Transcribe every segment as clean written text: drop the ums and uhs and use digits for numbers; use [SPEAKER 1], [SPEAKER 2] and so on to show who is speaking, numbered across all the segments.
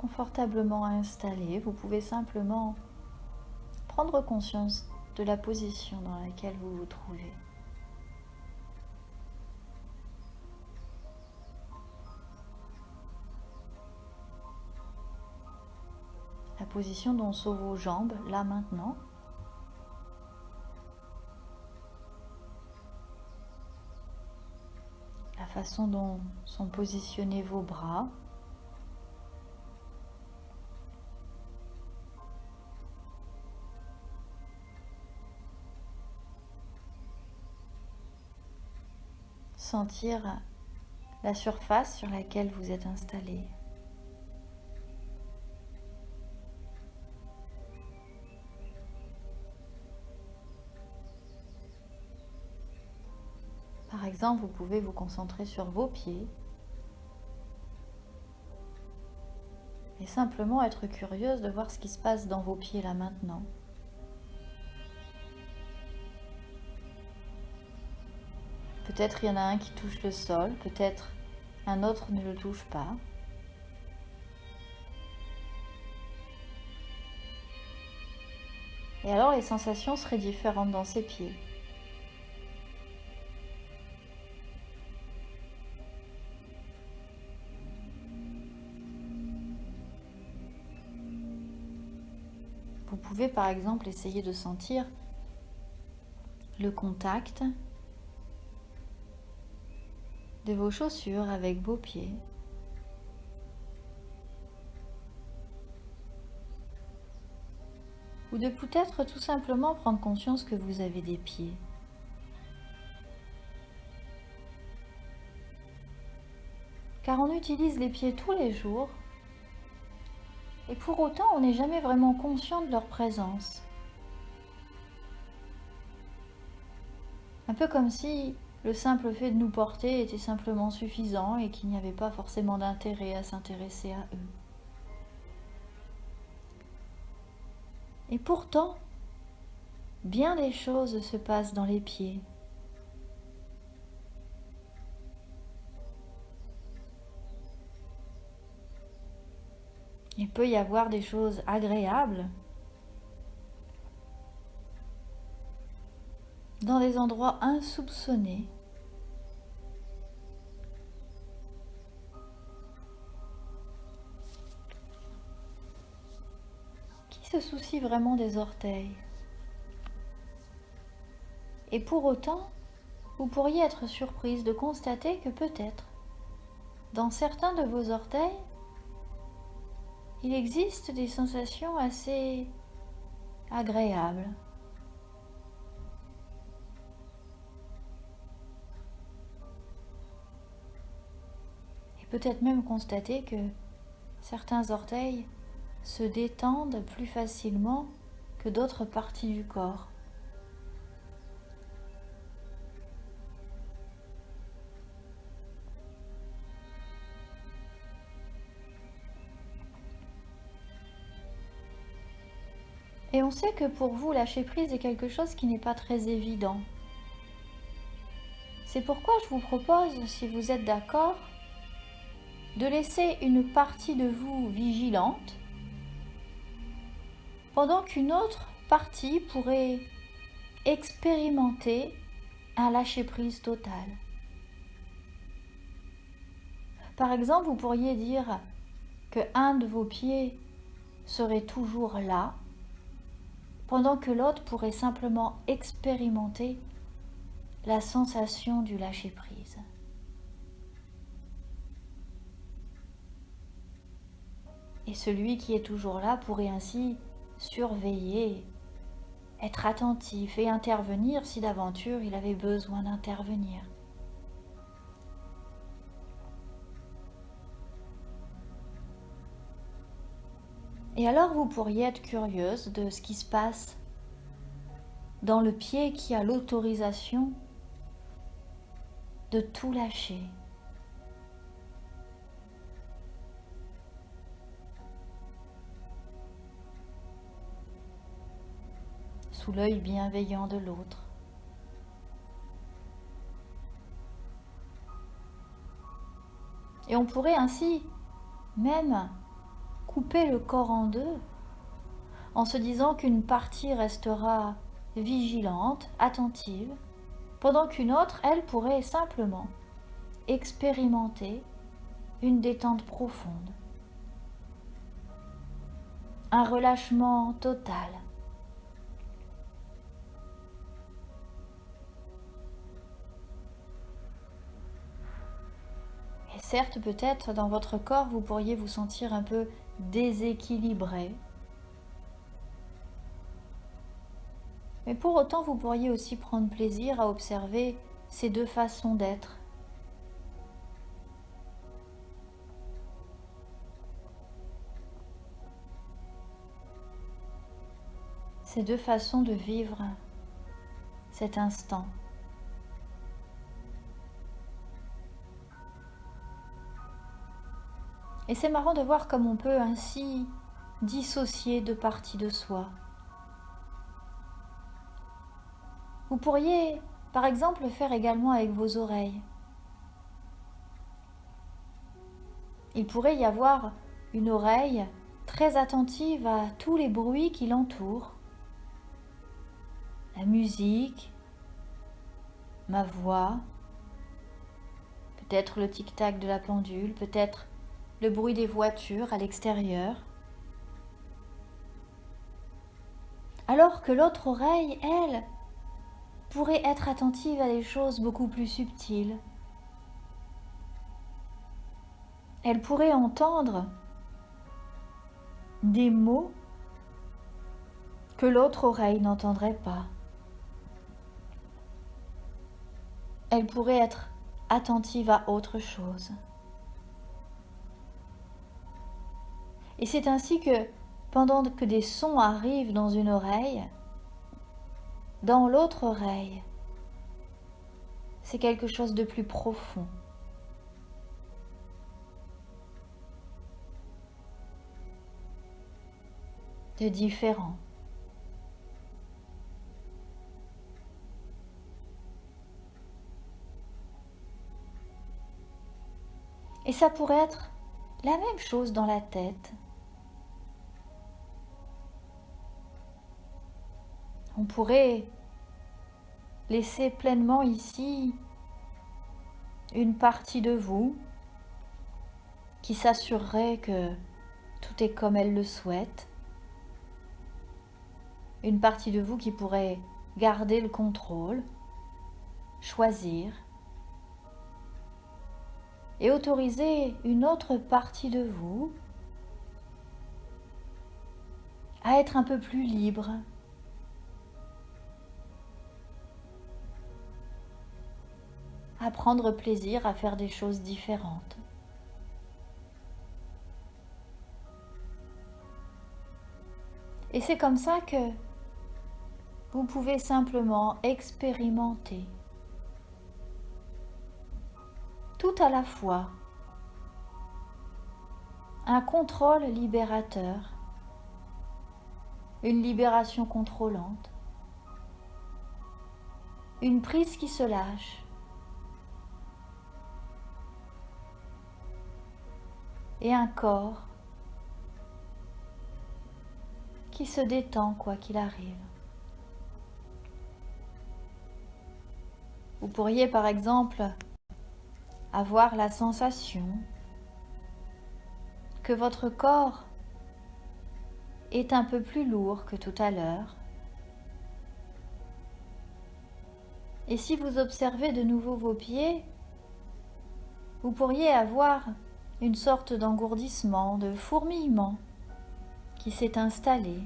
[SPEAKER 1] confortablement installé, vous pouvez simplement prendre conscience de la position dans laquelle vous vous trouvez. La position dont sont vos jambes, là maintenant. La façon dont sont positionnés vos bras. Sentir la surface sur laquelle vous êtes installé. Par exemple, vous pouvez vous concentrer sur vos pieds et simplement être curieuse de voir ce qui se passe dans vos pieds là maintenant. Peut-être il y en a un qui touche le sol, peut-être un autre ne le touche pas. Et alors les sensations seraient différentes dans ces pieds. Vous pouvez par exemple essayer de sentir le contact de vos chaussures avec vos pieds. Ou de peut-être tout simplement prendre conscience que vous avez des pieds. Car on utilise les pieds tous les jours et pour autant on n'est jamais vraiment conscient de leur présence. Un peu comme si le simple fait de nous porter était simplement suffisant et qu'il n'y avait pas forcément d'intérêt à s'intéresser à eux. Et pourtant, bien des choses se passent dans les pieds. Il peut y avoir des choses agréables dans des endroits insoupçonnés. Qui se soucie vraiment des orteils? Et pour autant, vous pourriez être surprise de constater que peut-être, dans certains de vos orteils, il existe des sensations assez agréables. Et peut-être même constater que certains orteils se détendent plus facilement que d'autres parties du corps. Et on sait que pour vous, lâcher prise est quelque chose qui n'est pas très évident. C'est pourquoi je vous propose, si vous êtes d'accord, de laisser une partie de vous vigilante, pendant qu'une autre partie pourrait expérimenter un lâcher-prise total. Par exemple, vous pourriez dire que un de vos pieds serait toujours là, pendant que l'autre pourrait simplement expérimenter la sensation du lâcher-prise. Et celui qui est toujours là pourrait ainsi surveiller, être attentif et intervenir si d'aventure il avait besoin d'intervenir. Et alors vous pourriez être curieuse de ce qui se passe dans le pied qui a l'autorisation de tout lâcher. Sous l'œil bienveillant de l'autre. Et on pourrait ainsi même couper le corps en deux en se disant qu'une partie restera vigilante, attentive, pendant qu'une autre, elle, pourrait simplement expérimenter une détente profonde, un relâchement total. Et certes, peut-être dans votre corps, vous pourriez vous sentir un peu déséquilibré. Mais pour autant, vous pourriez aussi prendre plaisir à observer ces deux façons d'être. Ces deux façons de vivre cet instant. Et c'est marrant de voir comme on peut ainsi dissocier deux parties de soi. Vous pourriez, par exemple, le faire également avec vos oreilles. Il pourrait y avoir une oreille très attentive à tous les bruits qui l'entourent. La musique, ma voix, peut-être le tic-tac de la pendule, peut-être le bruit des voitures à l'extérieur. Alors que l'autre oreille, elle, pourrait être attentive à des choses beaucoup plus subtiles. Elle pourrait entendre des mots que l'autre oreille n'entendrait pas. Elle pourrait être attentive à autre chose. Et c'est ainsi que, pendant que des sons arrivent dans une oreille, dans l'autre oreille, c'est quelque chose de plus profond. De différent. Et ça pourrait être la même chose dans la tête. On pourrait laisser pleinement ici une partie de vous qui s'assurerait que tout est comme elle le souhaite. Une partie de vous qui pourrait garder le contrôle, choisir, et autoriser une autre partie de vous à être un peu plus libre, à prendre plaisir à faire des choses différentes. Et c'est comme ça que vous pouvez simplement expérimenter tout à la fois un contrôle libérateur, une libération contrôlante, une prise qui se lâche, et un corps qui se détend quoi qu'il arrive. Vous pourriez par exemple avoir la sensation que votre corps est un peu plus lourd que tout à l'heure. Et si vous observez de nouveau vos pieds, vous pourriez avoir une sorte d'engourdissement, de fourmillement qui s'est installé.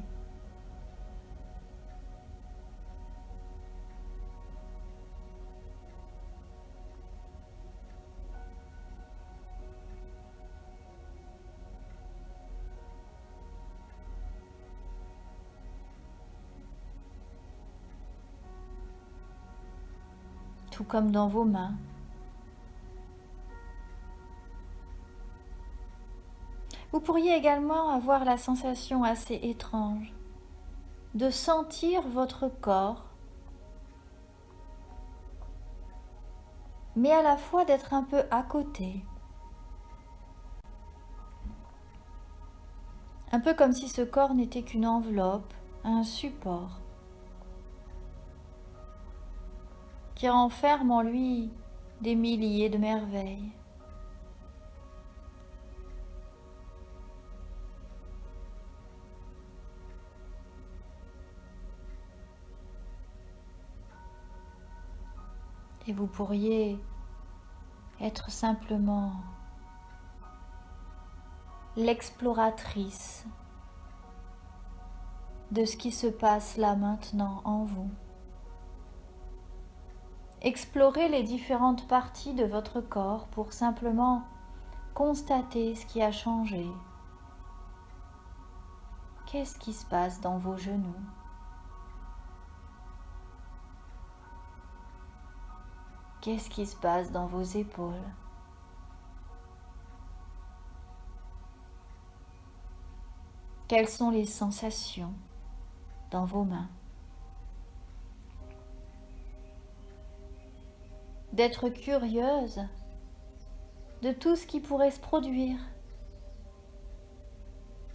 [SPEAKER 1] Tout comme dans vos mains. Vous pourriez également avoir la sensation assez étrange de sentir votre corps, mais à la fois d'être un peu à côté. Un peu comme si ce corps n'était qu'une enveloppe, un support, qui renferme en lui des milliers de merveilles. Et vous pourriez être simplement l'exploratrice de ce qui se passe là maintenant en vous. Explorez les différentes parties de votre corps pour simplement constater ce qui a changé. Qu'est-ce qui se passe dans vos genoux? Qu'est-ce qui se passe dans vos épaules? Quelles sont les sensations dans vos mains? D'être curieuse de tout ce qui pourrait se produire.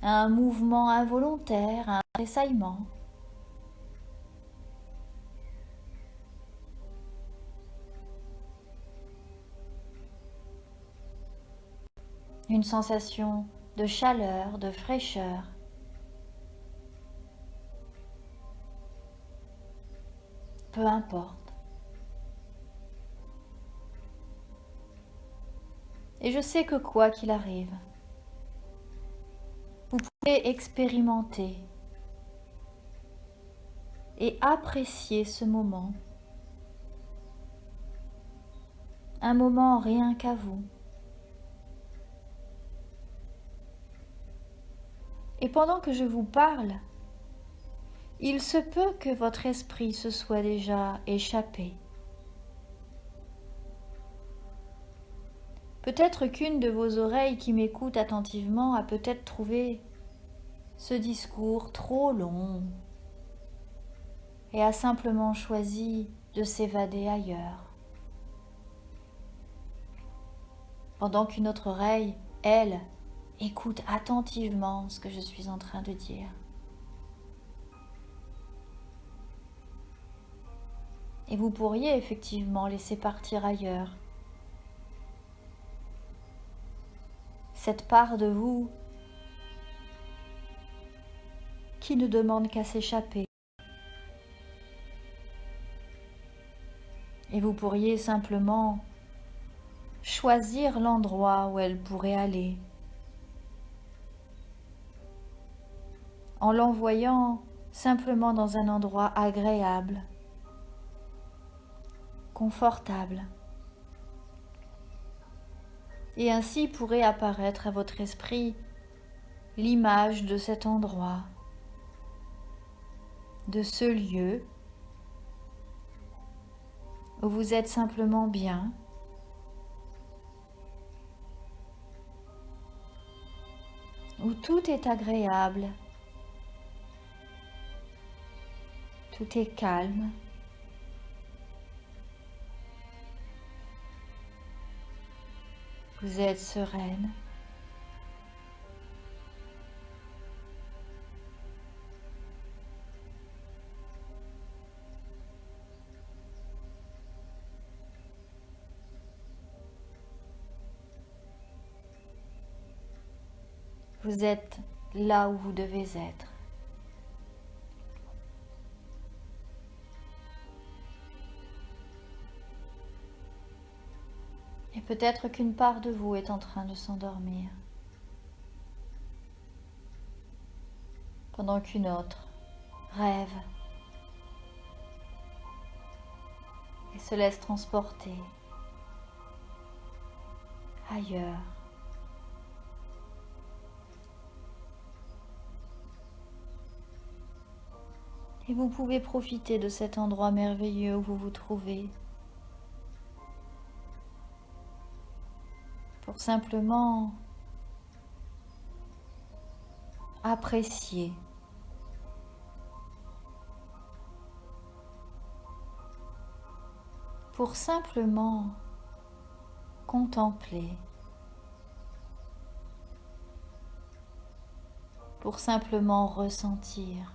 [SPEAKER 1] Un mouvement involontaire, un tressaillement. Une sensation de chaleur, de fraîcheur. Peu importe. Et je sais que quoi qu'il arrive, vous pouvez expérimenter et apprécier ce moment. Un moment rien qu'à vous. Et pendant que je vous parle, il se peut que votre esprit se soit déjà échappé. Peut-être qu'une de vos oreilles qui m'écoute attentivement a peut-être trouvé ce discours trop long et a simplement choisi de s'évader ailleurs. Pendant qu'une autre oreille, elle, écoute attentivement ce que je suis en train de dire. Et vous pourriez effectivement laisser partir ailleurs cette part de vous qui ne demande qu'à s'échapper. Et vous pourriez simplement choisir l'endroit où elle pourrait aller, en l'envoyant simplement dans un endroit agréable, confortable. Et ainsi pourrait apparaître à votre esprit l'image de cet endroit, de ce lieu où vous êtes simplement bien, où tout est agréable, tout est calme. Vous êtes sereine. Vous êtes là où vous devez être. Et peut-être qu'une part de vous est en train de s'endormir, pendant qu'une autre rêve et se laisse transporter ailleurs. Et vous pouvez profiter de cet endroit merveilleux où vous vous trouvez pour simplement apprécier, pour simplement contempler, pour simplement ressentir.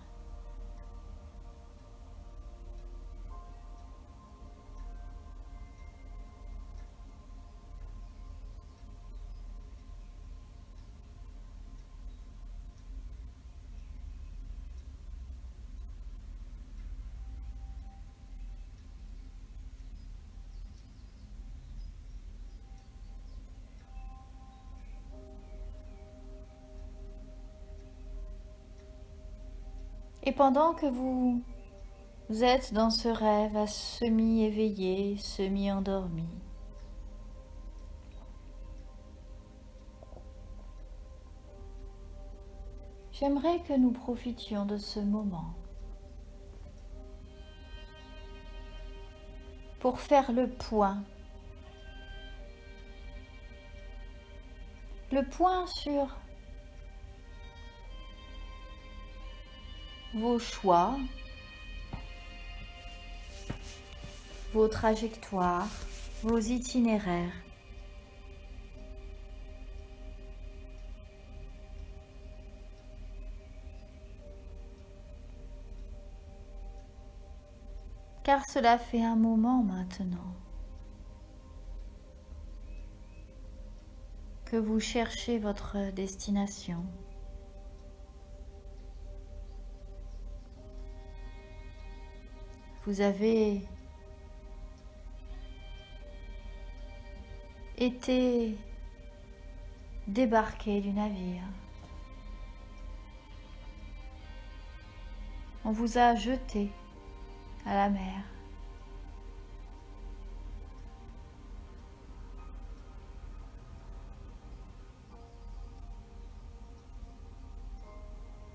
[SPEAKER 1] Et pendant que vous êtes dans ce rêve à semi-éveillé, semi-endormi, j'aimerais que nous profitions de ce moment pour faire le point sur vos choix, vos trajectoires, vos itinéraires. Car cela fait un moment maintenant que vous cherchez votre destination. Vous avez été débarqué du navire. On vous a jeté à la mer.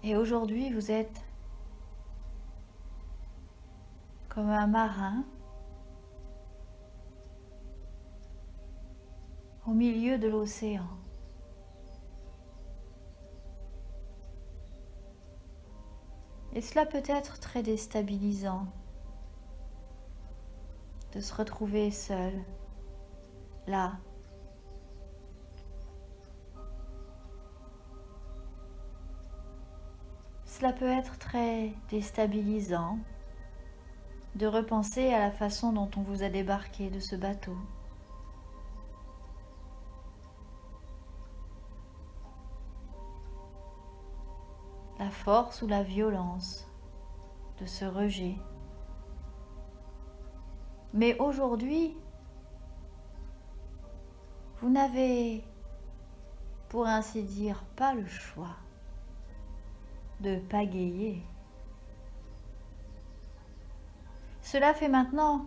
[SPEAKER 1] Et aujourd'hui, vous êtes comme un marin au milieu de l'océan. Et cela peut être très déstabilisant de se retrouver seul, là. Cela peut être très déstabilisant de repenser à la façon dont on vous a débarqué de ce bateau. La force ou la violence de ce rejet. Mais aujourd'hui, vous n'avez, pour ainsi dire, pas le choix de pagayer. Cela fait maintenant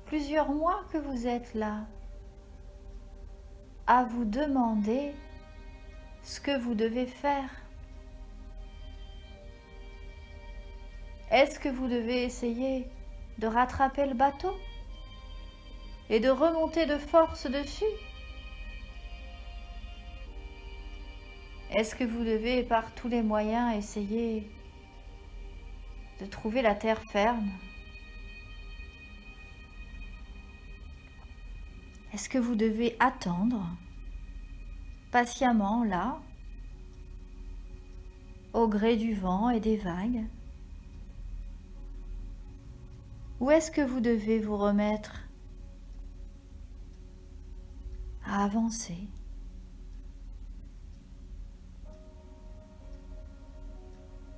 [SPEAKER 1] plusieurs mois que vous êtes là, à vous demander ce que vous devez faire. Est-ce que vous devez essayer de rattraper le bateau et de remonter de force dessus? Est-ce que vous devez par tous les moyens essayer de trouver la terre ferme? Est-ce que vous devez attendre patiemment là, au gré du vent et des vagues? Ou est-ce que vous devez vous remettre à avancer?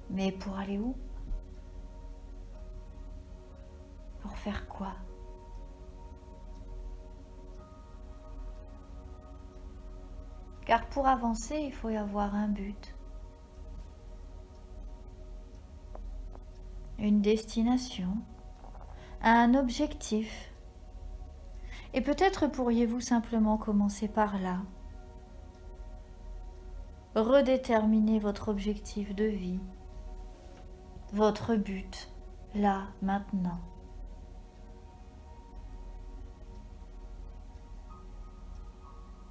[SPEAKER 1] Mais pour aller où? Pour faire quoi? Car pour avancer, il faut y avoir un but, une destination, un objectif. Et peut-être pourriez-vous simplement commencer par là. Redéterminer votre objectif de vie, votre but, là, maintenant.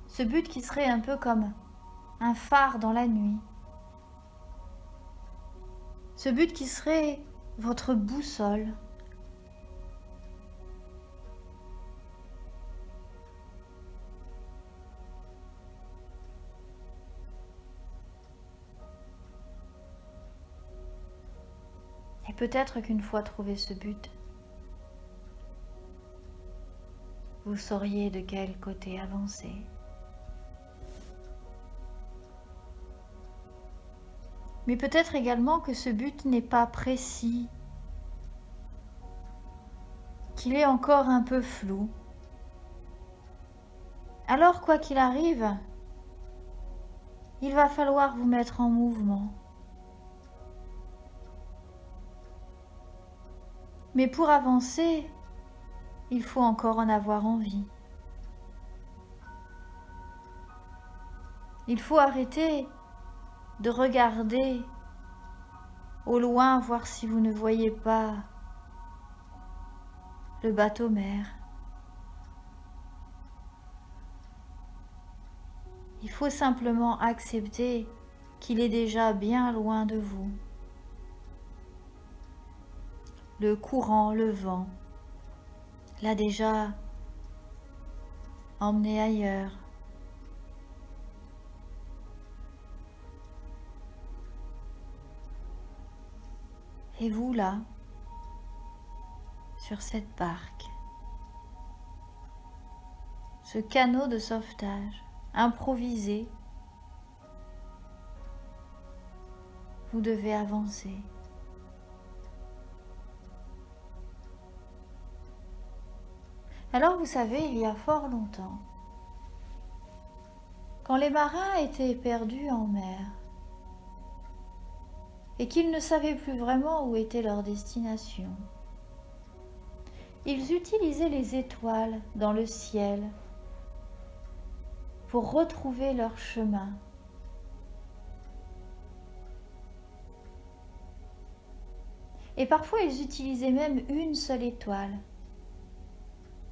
[SPEAKER 1] Ce but qui serait un peu comme un phare dans la nuit. Ce but qui serait votre boussole. peut-être qu'une fois trouvé ce but, vous sauriez de quel côté avancer. Mais peut-être également que ce but n'est pas précis, qu'il est encore un peu flou. Alors, quoi qu'il arrive, il va falloir vous mettre en mouvement. Mais pour avancer, il faut encore en avoir envie. Il faut arrêter de regarder au loin, voir si vous ne voyez pas le bateau-mère. Il faut simplement accepter qu'il est déjà bien loin de vous. Le courant, le vent, l'a déjà emmené ailleurs. Et vous là, sur cette barque, ce canot de sauvetage improvisé, vous devez avancer. Alors vous savez, il y a fort longtemps, quand les marins étaient perdus en mer et qu'ils ne savaient plus vraiment où était leur destination, ils utilisaient les étoiles dans le ciel pour retrouver leur chemin. Et parfois ils utilisaient même une seule étoile.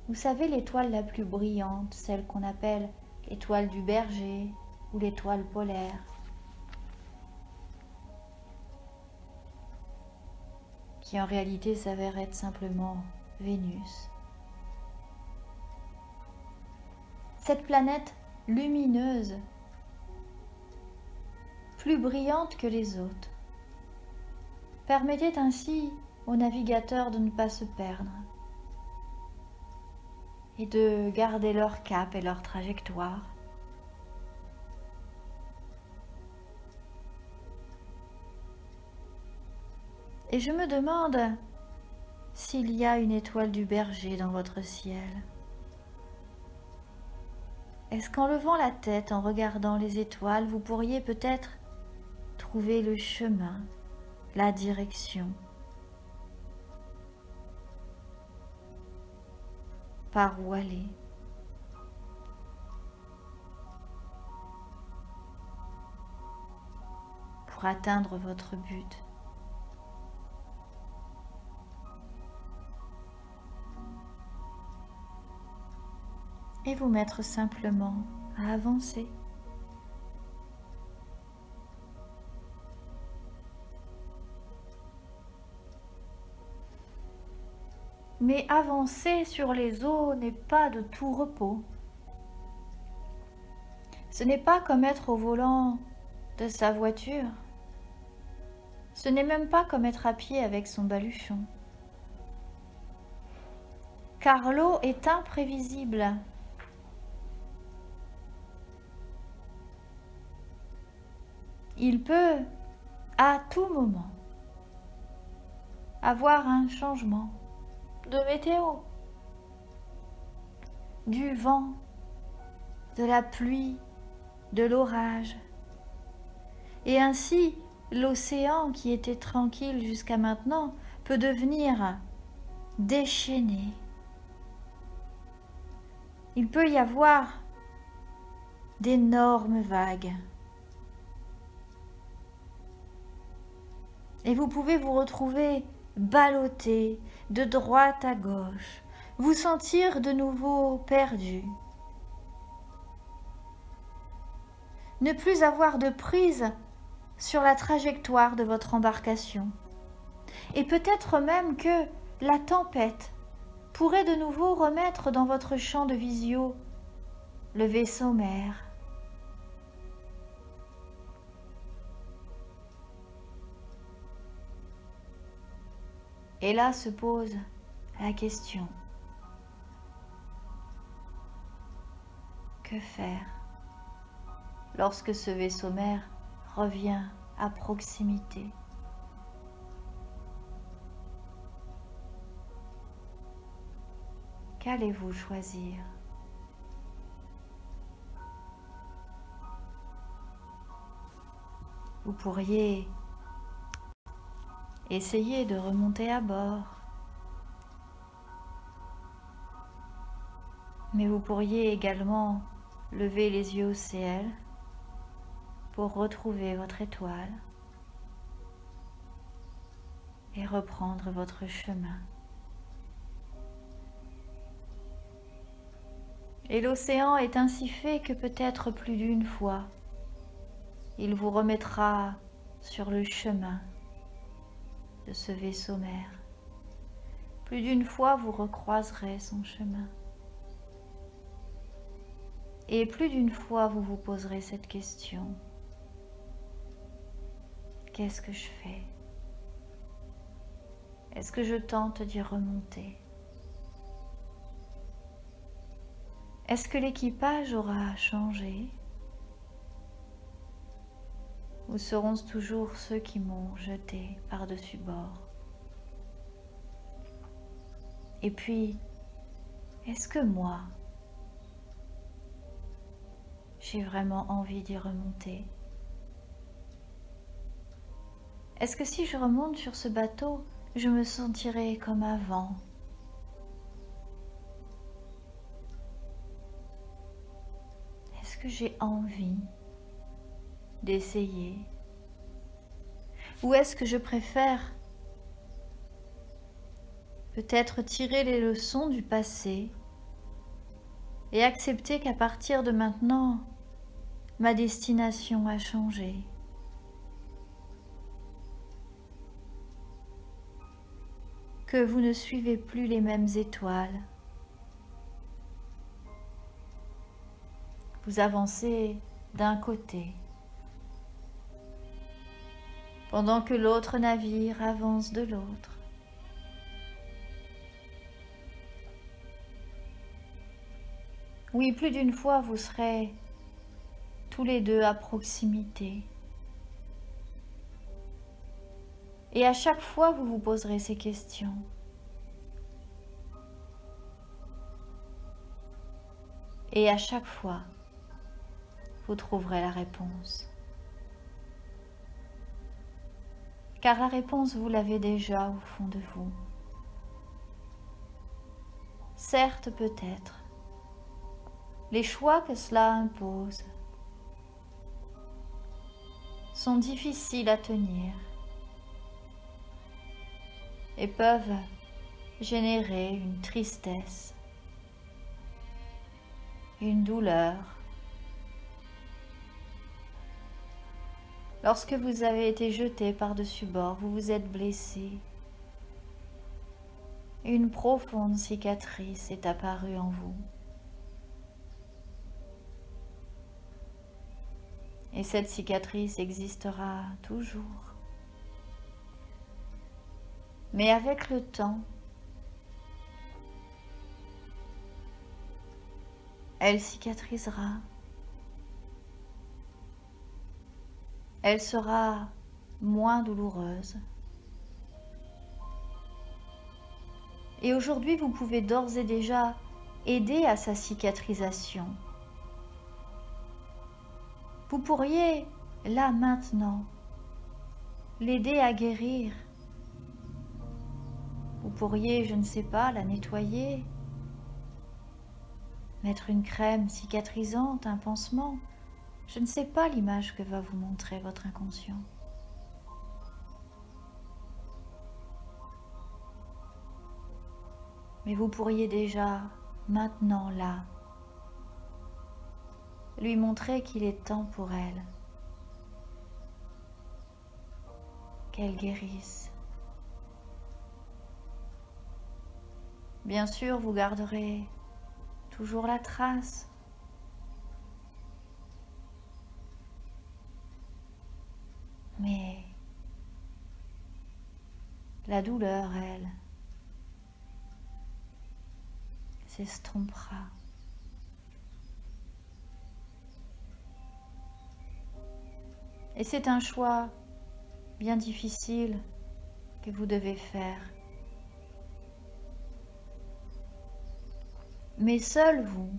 [SPEAKER 1] Vous savez, l'étoile la plus brillante, celle qu'on appelle l'étoile du berger ou l'étoile polaire, qui en réalité s'avère être simplement Vénus. Cette planète lumineuse, plus brillante que les autres, permettait ainsi aux navigateurs de ne pas se perdre et de garder leur cap et leur trajectoire. Et je me demande s'il y a une étoile du berger dans votre ciel. Est-ce qu'en levant la tête, en regardant les étoiles, vous pourriez peut-être trouver le chemin, la direction, par où aller? Pour atteindre votre but. Et vous mettre simplement à avancer. Mais avancer sur les eaux n'est pas de tout repos. Ce n'est pas comme être au volant de sa voiture. Ce n'est même pas comme être à pied avec son baluchon. Car l'eau est imprévisible. Il peut, à tout moment, avoir un changement de météo, du vent, de la pluie, de l'orage. Et ainsi, l'océan qui était tranquille jusqu'à maintenant peut devenir déchaîné. Il peut y avoir d'énormes vagues. Et vous pouvez vous retrouver ballotté de droite à gauche, vous sentir de nouveau perdu. Ne plus avoir de prise sur la trajectoire de votre embarcation. Et peut-être même que la tempête pourrait de nouveau remettre dans votre champ de visio le vaisseau-mère. Et là se pose la question, que faire lorsque ce vaisseau mère revient à proximité? Qu'allez-vous choisir? Vous pourriez essayer de remonter à bord, mais vous pourriez également lever les yeux au ciel pour retrouver votre étoile et reprendre votre chemin. Et l'océan est ainsi fait que peut-être plus d'une fois, il vous remettra sur le chemin de ce vaisseau mère. Plus d'une fois, vous recroiserez son chemin. Et plus d'une fois, vous vous poserez cette question. Qu'est-ce que je fais? Est-ce que je tente d'y remonter? Est-ce que l'équipage aura changé? Ou seront-ce toujours ceux qui m'ont jeté par-dessus bord? Et puis, est-ce que moi, j'ai vraiment envie d'y remonter? Est-ce que si je remonte sur ce bateau, je me sentirai comme avant? Est-ce que j'ai envie d'essayer? Ou est-ce que je préfère peut-être tirer les leçons du passé et accepter qu'à partir de maintenant, ma destination a changé? Que vous ne suivez plus les mêmes étoiles. Vous avancez d'un côté, pendant que l'autre navire avance de l'autre. Oui, plus d'une fois, vous serez tous les deux à proximité. Et à chaque fois, vous vous poserez ces questions. Et à chaque fois, vous trouverez la réponse. Car la réponse, vous l'avez déjà au fond de vous. Certes, peut-être, les choix que cela impose sont difficiles à tenir et peuvent générer une tristesse, une douleur. Lorsque vous avez été jeté par-dessus bord, vous vous êtes blessé. Une profonde cicatrice est apparue en vous. Et cette cicatrice existera toujours. Mais avec le temps, elle cicatrisera. Elle sera moins douloureuse. Et aujourd'hui, vous pouvez d'ores et déjà aider à sa cicatrisation. Vous pourriez, là maintenant, l'aider à guérir. Vous pourriez, je ne sais pas, la nettoyer, mettre une crème cicatrisante, un pansement. Je ne sais pas l'image que va vous montrer votre inconscient. Mais vous pourriez déjà, maintenant, là, lui montrer qu'il est temps pour elle, qu'elle guérisse. Bien sûr, vous garderez toujours la trace, mais la douleur, elle, s'estompera. Et c'est un choix bien difficile que vous devez faire. Mais seul vous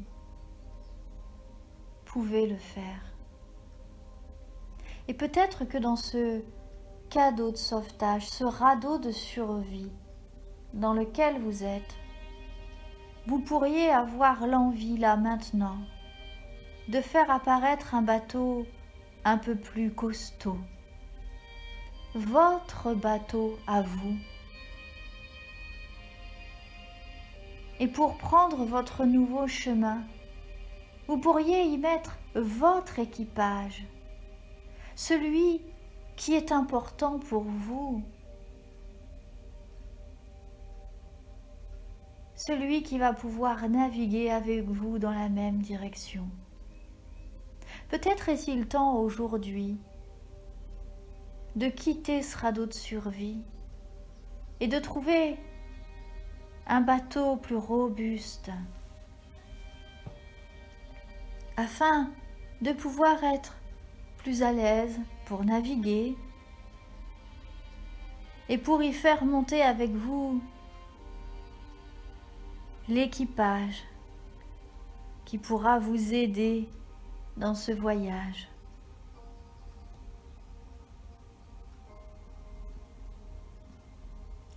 [SPEAKER 1] pouvez le faire. Et peut-être que dans ce cadeau de sauvetage, ce radeau de survie dans lequel vous êtes, vous pourriez avoir l'envie là maintenant de faire apparaître un bateau un peu plus costaud. Votre bateau à vous. Et pour prendre votre nouveau chemin, vous pourriez y mettre votre équipage, celui qui est important pour vous, celui qui va pouvoir naviguer avec vous dans la même direction. Peut-être est-il temps aujourd'hui de quitter ce radeau de survie et de trouver un bateau plus robuste afin de pouvoir être plus à l'aise pour naviguer et pour y faire monter avec vous l'équipage qui pourra vous aider dans ce voyage.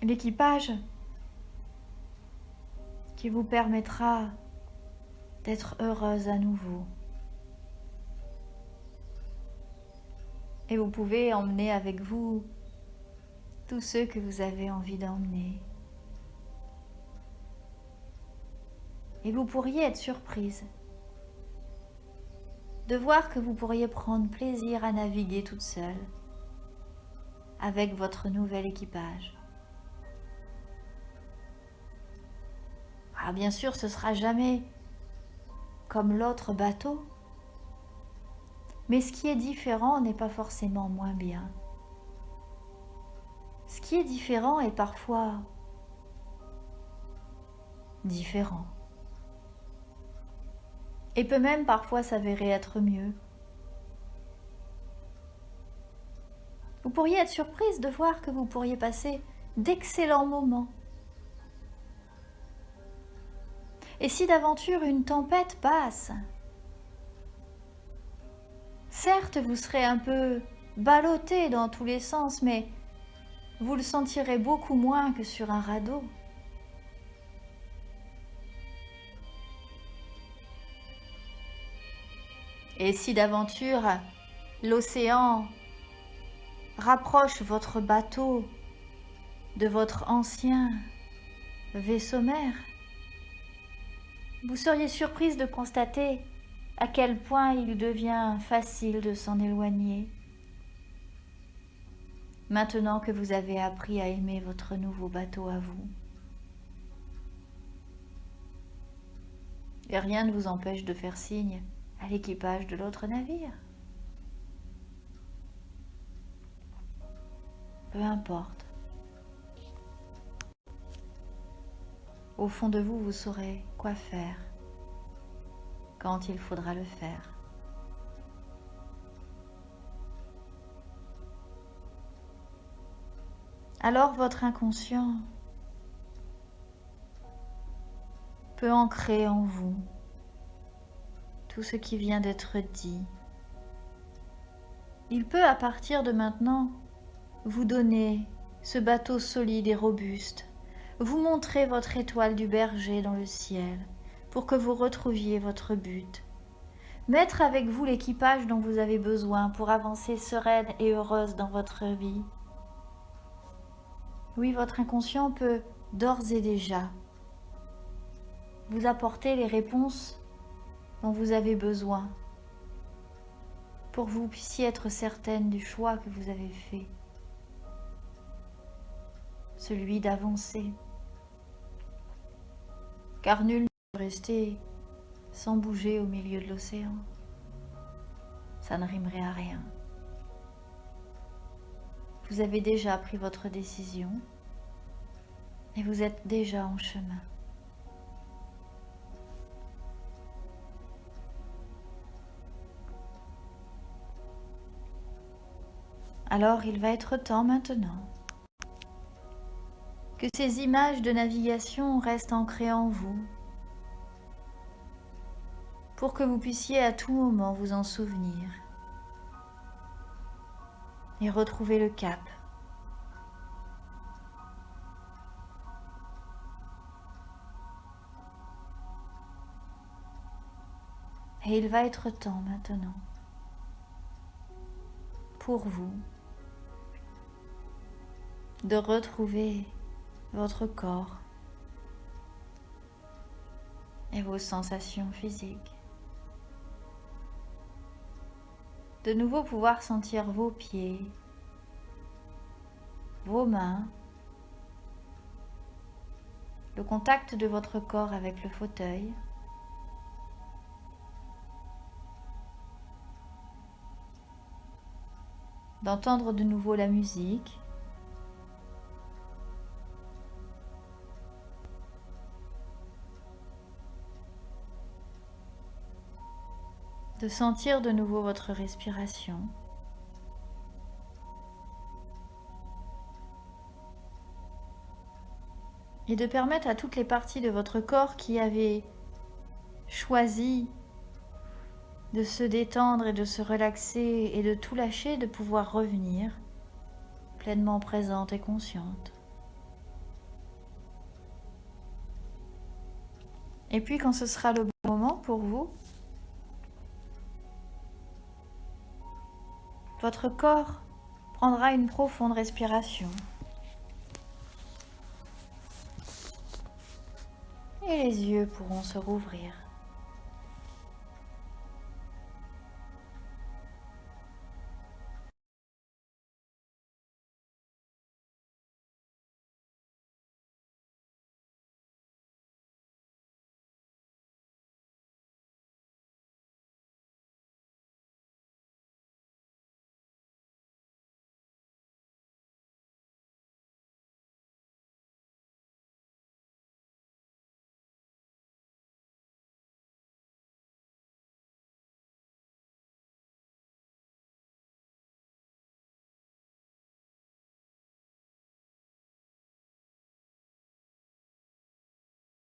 [SPEAKER 1] L'équipage qui vous permettra d'être heureuse à nouveau. Et vous pouvez emmener avec vous tous ceux que vous avez envie d'emmener. Et vous pourriez être surprise de voir que vous pourriez prendre plaisir à naviguer toute seule avec votre nouvel équipage. Ah, bien sûr, ce sera jamais comme l'autre bateau, mais ce qui est différent n'est pas forcément moins bien. Ce qui est différent est parfois différent. Et peut même parfois s'avérer être mieux. Vous pourriez être surprise de voir que vous pourriez passer d'excellents moments. Et si d'aventure une tempête passe, certes vous serez un peu ballotté dans tous les sens, mais vous le sentirez beaucoup moins que sur un radeau. Et si d'aventure l'océan rapproche votre bateau de votre ancien vaisseau mère, vous seriez surprise de constater à quel point il devient facile de s'en éloigner, maintenant que vous avez appris à aimer votre nouveau bateau à vous. Et rien ne vous empêche de faire signe à l'équipage de l'autre navire. Peu importe. Au fond de vous, vous saurez quoi faire quand il faudra le faire. Alors votre inconscient peut ancrer en vous tout ce qui vient d'être dit. Il peut à partir de maintenant vous donner ce bateau solide et robuste, vous montrer votre étoile du berger dans le ciel pour que vous retrouviez votre but, mettre avec vous l'équipage dont vous avez besoin pour avancer sereine et heureuse dans votre vie. Oui, votre inconscient peut d'ores et déjà vous apporter les réponses dont vous avez besoin pour que vous puissiez être certaine du choix que vous avez fait, celui d'avancer. Car nul ne peut rester sans bouger au milieu de l'océan. Ça ne rimerait à rien. Vous avez déjà pris votre décision et vous êtes déjà en chemin. Alors il va être temps maintenant que ces images de navigation restent ancrées en vous pour que vous puissiez à tout moment vous en souvenir et retrouver le cap. Et il va être temps maintenant pour vous de retrouver votre corps et vos sensations physiques. De nouveau pouvoir sentir vos pieds, vos mains, le contact de votre corps avec le fauteuil. D'entendre de nouveau la musique. De sentir de nouveau votre respiration. Et de permettre à toutes les parties de votre corps qui avaient choisi de se détendre et de se relaxer et de tout lâcher, de pouvoir revenir pleinement présente et consciente. Et puis quand ce sera le bon moment pour vous, votre corps prendra une profonde respiration. Et les yeux pourront se rouvrir.